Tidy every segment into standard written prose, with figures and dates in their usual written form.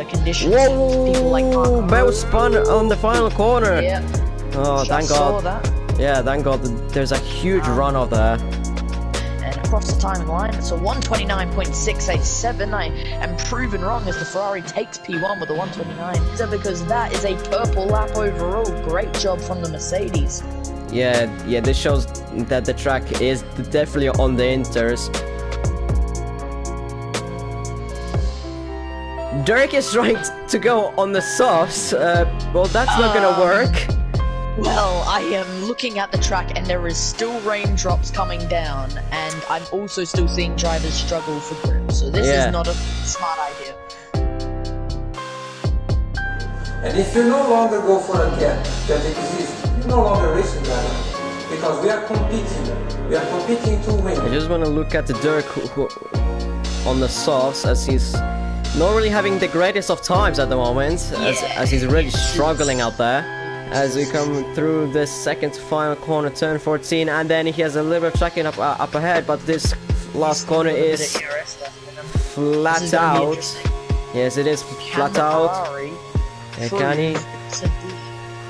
conditions. Whoa! People like Marco. Bell spun on the final corner. Yeah. Oh, thank Saw God. that. Yeah, thank God. There's a huge run off there. And across the timing line, it's a 129.687. I am proven wrong as the Ferrari takes P1 with a 129. So because that is a purple lap overall. Great job from the Mercedes. Yeah, this shows that the track is definitely on the Inters. Dirk is trying to go on the softs. Well, that's not gonna work. Well, I am looking at the track and there is still raindrops coming down, and I'm also still seeing drivers struggle for grip, so this is not a smart idea. And if you no longer go for a gap that exists, you're no longer racing driver, because we are competing to win. I just want to look at the Dirk who on the softs, as he's not really having the greatest of times at the moment, as he's really struggling out there. As we come through the second final corner, turn 14, and then he has a little bit of tracking up ahead, but this last corner is flat out. Yes, it is flat out. Can he?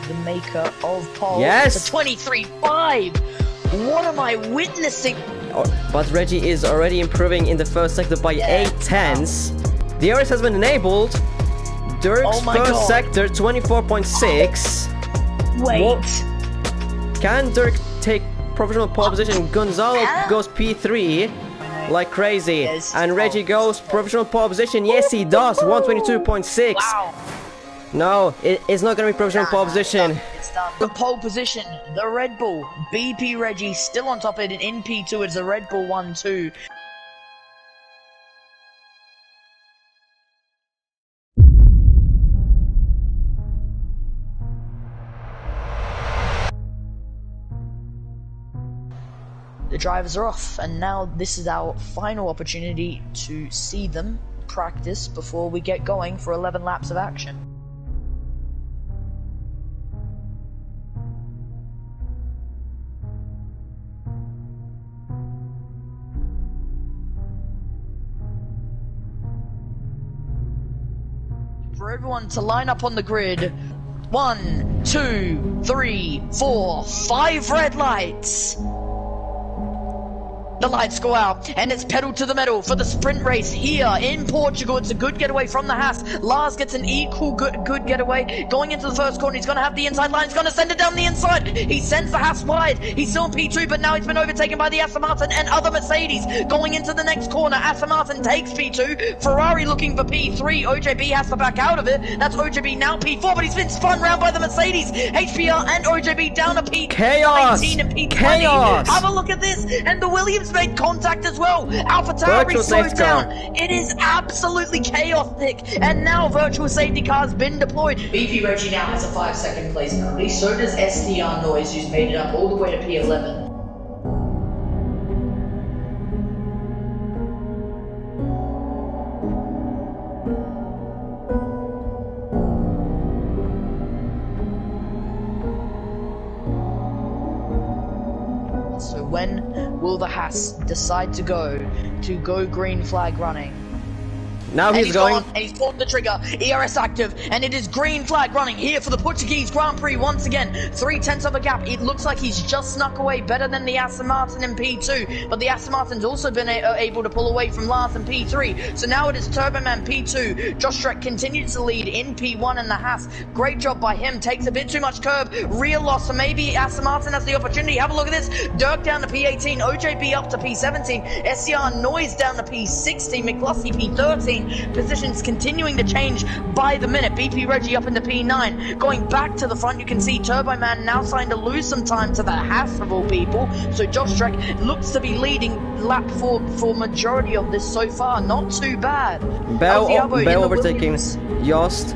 The maker of pole. Yes! It's a 23.5. What am I witnessing? Oh, but Reggie is already improving in the first sector by 8 tenths. The DRS has been enabled. Dirk's first sector 24.6. Wait. Can Dirk take provisional pole position? Gonzalo goes P3 like crazy. And Reggie goes provisional pole position. Yes, he does. 122.6. Wow. No, it's not going to be provisional pole position. The pole position, the Red Bull. BP Reggie still on top of it in P2. It's the Red Bull 1-2. The drivers are off, and now this is our final opportunity to see them practice before we get going for 11 laps of action. For everyone to line up on the grid. 1, 2, 3, 4, 5 red lights. The lights go out, and it's pedal to the metal for the sprint race here in Portugal. It's a good getaway from the Haas. Lars gets an equal good getaway. Going into the first corner, he's going to have the inside line. He's going to send it down the inside. He sends the Haas wide. He's still in P2, but now he's been overtaken by the Aston Martin and other Mercedes. Going into the next corner, Aston Martin takes P2. Ferrari looking for P3. OJB has to back out of it. That's OJB now P4, but he's been spun round by the Mercedes. HPR and OJB down to P19 and P20. Chaos! Have a look at this, and the Williams made contact as well. Alpha Tauri slowed down. It is absolutely chaotic, and now virtual safety car has been deployed. BP Reggie now has a 5-second place penalty. So does SDR Noise, who's made it up all the way to P11. So when will the Haas decide to go green flag running? Now he's going. And he's pulled the trigger. ERS active, and it is green flag running here for the Portuguese Grand Prix once again. 3/10 of a gap. It looks like he's just snuck away better than the Aston Martin in P2, but the Aston Martin's also been able to pull away from Lars in P3. So now it is Turboman P2. Josh Streck continues to lead in P1 in the Haas. Great job by him. Takes a bit too much curb. Real loss, so maybe Aston Martin has the opportunity. Have a look at this. Dirk down to P18. OJB up to P17. SCR Noise down to P16. McCluskey P13. Positions continuing to change by the minute. BP Reggie up into P9. Going back to the front, you can see Turbo Man now starting to lose some time to the Haas of all people. So Josh Streck looks to be leading lap for majority of this so far. Not too bad. Bell overtaking Jost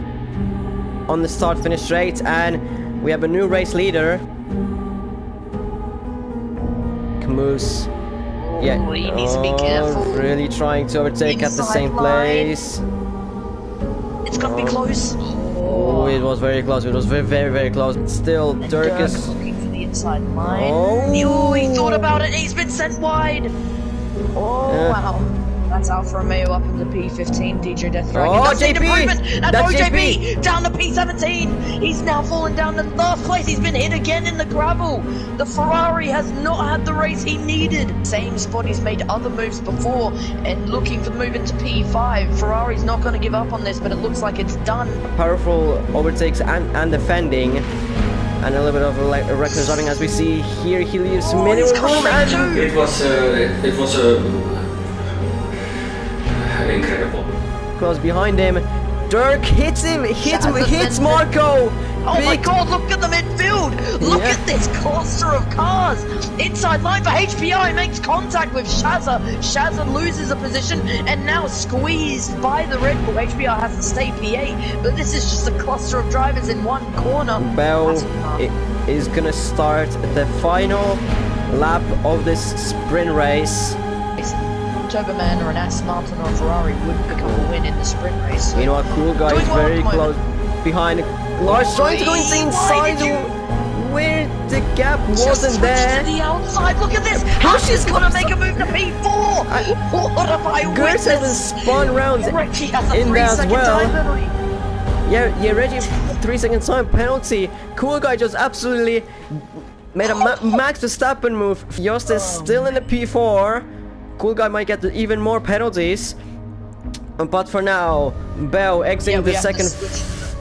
on the start-finish straight, and we have a new race leader. Camus. Yeah, he needs to be careful. Really trying to overtake at the same place. It's gonna be close. Oh, it was very close. It was very, very, very close. Still, Dirk is looking for the inside line. Oh, he thought about it. He's been sent wide. Oh, wow. That's Alfa Romeo up into P15. DJ Death Dragon. Oh, That's JP! improvement. That's JP! OJP down to P17. He's now fallen down to last place. He's been hit again in the gravel. The Ferrari has not had the race he needed. Same spot he's made other moves before and looking for the move into P5. Ferrari's not going to give up on this, but it looks like it's done. Powerful overtakes and defending. And a little bit of reckless driving as we see here. He leaves minimum room and it was incredible. close behind him. Dirk hits him, hits Marco. Oh my god, look at the midfield! Look at this cluster of cars! Inside line for HPI makes contact with Shazza. Shazza loses a position and now squeezed by the Red Bull. HPI has to stay P8, but this is just a cluster of drivers in one corner. Bell is gonna start the final lap of this sprint race. Turboman or an Aston Martin or a Ferrari would become a win in the sprint race. So you know what, Cool Guy is very close behind. Lars trying to go inside where the gap wasn't there. To the outside, look at this! How she's gonna make a move to P4! What have I Gertz witnessed? has spun round Reggie has a in there as 3-second well. time penalty. Yeah, Reggie, 3-second time penalty. Cool Guy just absolutely made a Max Verstappen move. Jost is still in the P4. Cool Guy might get even more penalties. But for now, Bell exiting the second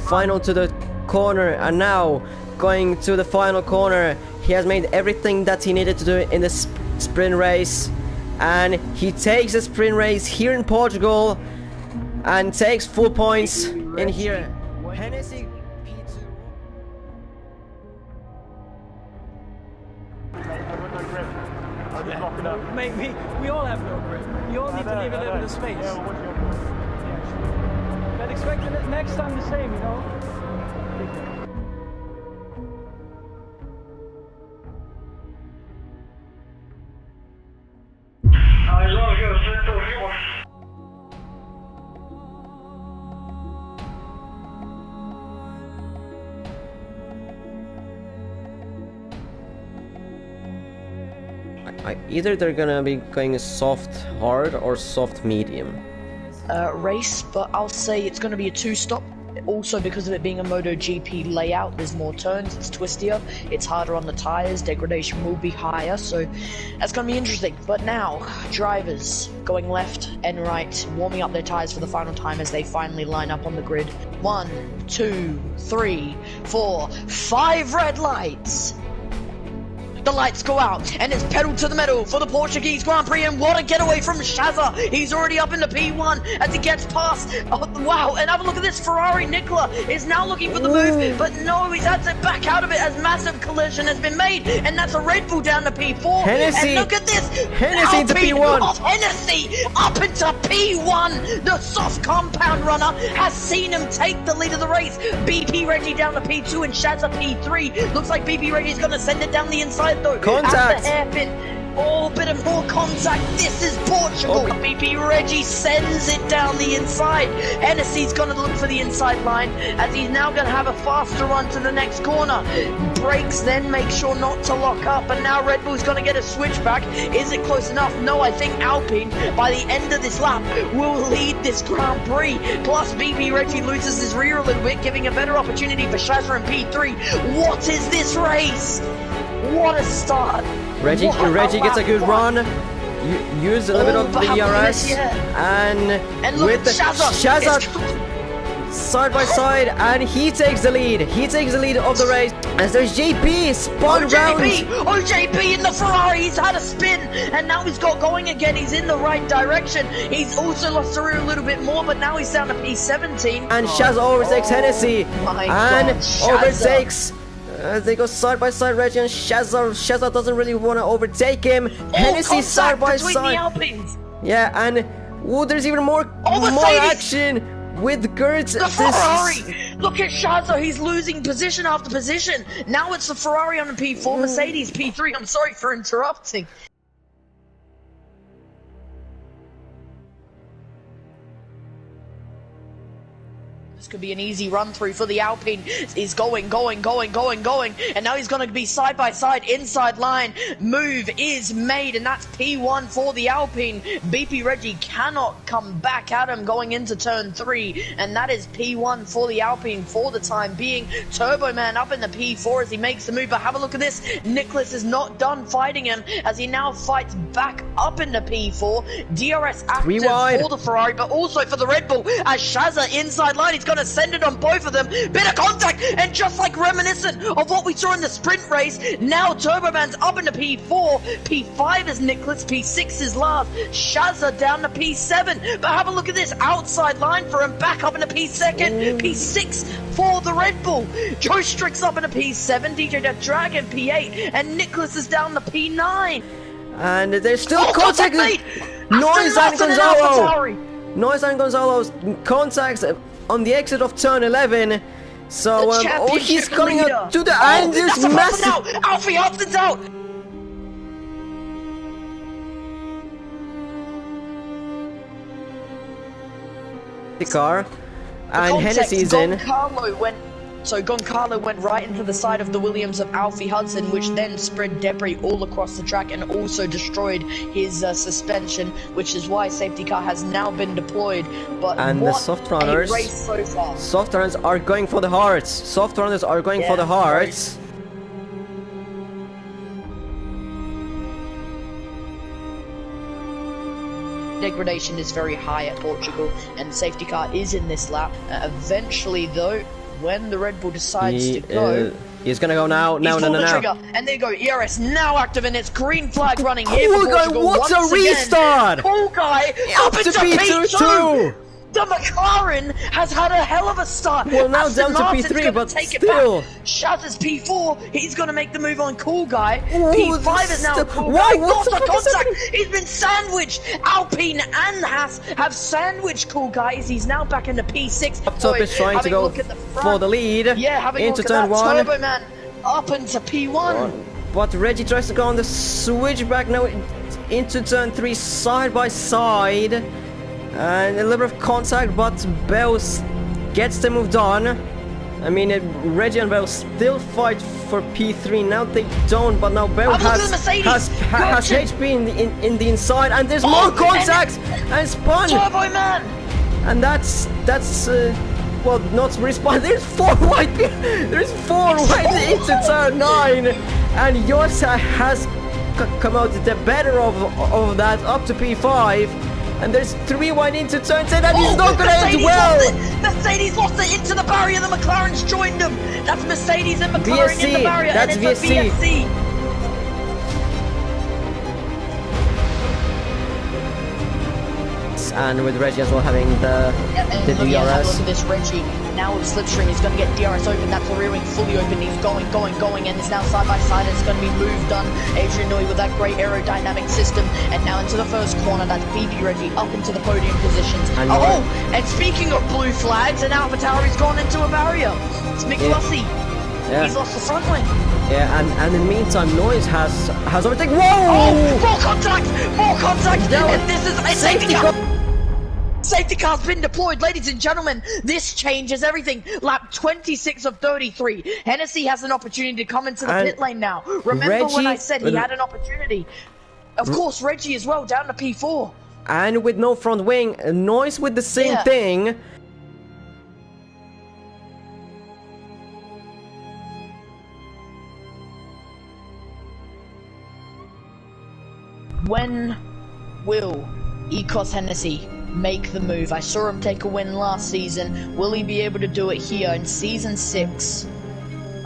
final to the corner, and now going to the final corner. He has made everything that he needed to do in the sprint race, and he takes the sprint race here in Portugal and takes full points in here. Hennessy P2. Mate, we all have no grip. You all need to leave a little bit of space. Yeah, what's your point? Yeah. But expect it next time the same, you know? Either they're gonna be going soft hard or soft medium. Race, but I'll say it's going to be a 2-stop. Also, because of it being a MotoGP layout, there's more turns, it's twistier, it's harder on the tires, degradation will be higher, so that's going to be interesting. But now, drivers going left and right, warming up their tires for the final time as they finally line up on the grid. 1, 2, 3, 4, 5 red lights. The lights go out, and it's pedal to the metal for the Portuguese Grand Prix, and what a getaway from Shazza! He's already up into P1 as he gets past. Oh, wow, and have a look at this. Ferrari Nicola is now looking for the move, but no, he's had to back out of it as massive collision has been made, and that's a Red Bull down to P4. Hennessy, and look at this. Hennessy into P1. Of Hennessy up into P1. The soft compound runner has seen him take the lead of the race. BP Reggie down to P2 and Shazza P3. Looks like BP Reggie's going to send it down the inside. Contact! At the hairpin. Oh, bit of more contact. This is Portugal. Oh. BP Reggie sends it down the inside. Hennessy's going to look for the inside line as he's now going to have a faster run to the next corner. Brakes, then make sure not to lock up. And now Red Bull's going to get a switchback. Is it close enough? No, I think Alpine, by the end of this lap, will lead this Grand Prix. Plus, BP Reggie loses his rear a little bit, giving a better opportunity for Shazza and P3. What is this race? What a start! Reggie gets a good run. Use a little bit of the ERS, and look with at the Shazza side by side, and he takes the lead. He takes the lead of the race as there's JP spun round. JP in the Ferrari. He's had a spin, and now he's got going again. He's in the right direction. He's also lost the rear a little bit more, but now he's down to P17. And Shazza overtakes Hennessy, and overtakes. They go side by side, Reggie and Shazza. Shazza doesn't really want to overtake him. Hennessy side by side. Yeah, and there's even more action with Gertz. The Ferrari! Look at Shazza, he's losing position after position. Now it's the Ferrari on the P4, Mercedes P3. I'm sorry for interrupting. This could be an easy run through for the Alpine. He's going, and now he's going to be side by side, inside line. Move is made, and that's P1 for the Alpine. BP Reggie cannot come back at him going into turn 3, and that is P1 for the Alpine for the time being. Turbo Man up in the P4 as he makes the move, but have a look at this. Nicholas is not done fighting him as he now fights back up into P4. DRS active for the Ferrari, but also for the Red Bull as Shazza inside line. He's going to send it on both of them. Bit of contact, and just like reminiscent of what we saw in the sprint race, now Turbo Man's up into P4. P5 is Nicholas, P6 is Lars. Shazza down to P7, but have a look at this. Outside line for him, back up into P2, P6 for the Red Bull. Joe Strick's up into P7, DJ the Dragon P8, and Nicholas is down to P9. And there's still contact. Noise and Gonzalo. Noise and Gonzalo's contacts on the exit of turn 11. So, oh, he's coming up to the end. There's massive. Alfie Austin's out. The car, and Hennessy's in. Goncalo went right into the side of the Williams of Alfie Hudson, which then spread debris all across the track and also destroyed his suspension, which is why safety car has now been deployed. But and the soft runners, so far. Soft runners are going for the hearts. Soft runners are going for the hearts. Degradation is very high at Portugal, and safety car is in this lap. Eventually, though, when the Red Bull decides to go, he's gonna go now. Now. Trigger, and there you go. ERS now active, and it's green flag running here for Portugal. What a restart! Cool guy up into P2. The McLaren has had a hell of a start. Well, now down to P3, but still. Shazza's P4. He's going to make the move on Cool Guy. P5 is now Cool Guy. Lost the contact. He's been sandwiched. Alpine and Haas have sandwiched Cool Guy. He's now back into P6. Up top is trying to go for the lead. Yeah, having into a look at turn 1. Turbo Man up into P1. But Reggie tries to go on the switchback now into turn 3, side by side. And a little bit of contact, but Bell gets the move done. I mean, Reggie and Bell still fight for P3. Now they don't, but now Bell has HP in the inside, and there's more contact and spun. Turbo Man. And that's well, not respawn. There's 4 white. There's 4 white into turn 9, and Yosa has come out the better of that up to P5. And there's 3 wide into turn 10, and he's not going to end well! Mercedes lost it into the barrier, the McLaren's joined them! That's Mercedes and McLaren in the barrier, that's and it's VSC. a VSC! And with Reggie as well having the DRS. Look at this Reggie. Now with Slipstream, he's going to get DRS open. That's the rear wing fully open. He's going, and it's now side by side. It's going to be moved done. Adrian Newey with that great aerodynamic system. And now into the first corner. That's BP Reggie up into the podium positions. And speaking of blue flags, and AlphaTauri's gone into a barrier. It's Mick Lussey. Yeah. He's lost the front wing. Yeah, and in the meantime, Noise has overtaken. Whoa! Oh, more contact! And this is a safety car. Safety car's been deployed, ladies and gentlemen. This changes everything. Lap 26 of 33. Hennessy has an opportunity to come into the pit lane now. Remember Reggie, when I said he had an opportunity? Of course, Reggie as well, down to P4. And with no front wing, Noise with the same thing. When will Ecos Hennessy make the move? I saw him take a win last season. Will he be able to do it here in Season 6?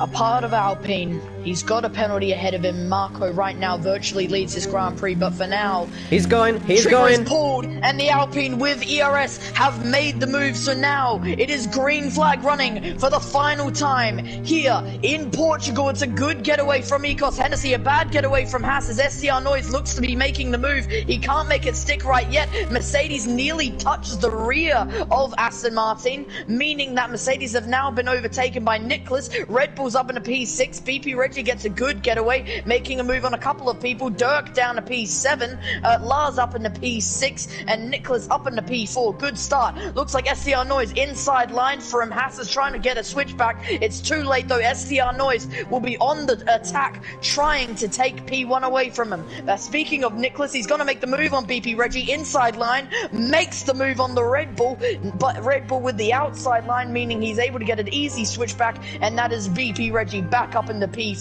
A part of Alpine. He's got a penalty ahead of him. Marco right now virtually leads this Grand Prix, but for now... He's going. Trigger is pulled, and the Alpine with ERS have made the move, so now it is green flag running for the final time here in Portugal. It's a good getaway from Ecos Hennessy, a bad getaway from Haas as SCR Noise looks to be making the move. He can't make it stick right yet. Mercedes nearly touches the rear of Aston Martin, meaning that Mercedes have now been overtaken by Nicholas. Red Bull's up in a P6, BP Red Reggie gets a good getaway, making a move on a couple of people. Dirk down to P7, Lars up into P6, and Nicholas up into P4. Good start. Looks like SDR Noise inside line for him. Haas is trying to get a switchback. It's too late though. SDR Noise will be on the attack, trying to take P1 away from him. Speaking of Nicholas, he's going to make the move on BP Reggie inside line, makes the move on the Red Bull, but Red Bull with the outside line, meaning he's able to get an easy switchback, and that is BP Reggie back up into P4.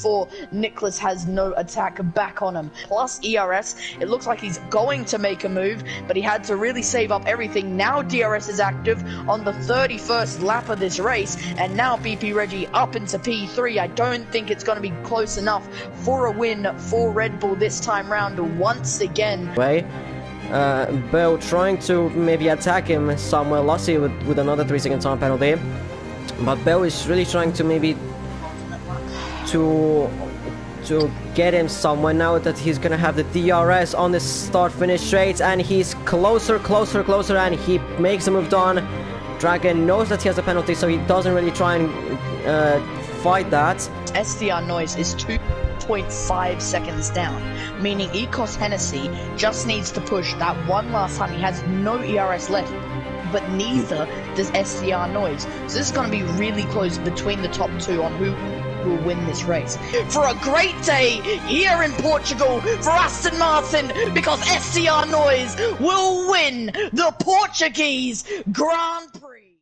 Nicholas has no attack back on him. Plus ERS, it looks like he's going to make a move, but he had to really save up everything. Now DRS is active on the 31st lap of this race, and now BP Reggie up into P3. I don't think it's going to be close enough for a win for Red Bull this time round once again. Bill trying to maybe attack him somewhere, Lassie with another 3-second time penalty, but Bill is really trying to maybe to get him somewhere now that he's gonna have the DRS on the start-finish straight, and he's closer, and he makes a move down. Dragon knows that he has a penalty, so he doesn't really try and fight that. SDR Noise is 2.5 seconds down, meaning Ecos Hennessy just needs to push that one last time. He has no ERS left, but neither does SDR Noise. So this is going to be really close between the top two on who will win this race. For a great day here in Portugal for Aston Martin, because SDR Noise will win the Portuguese Grand Prix.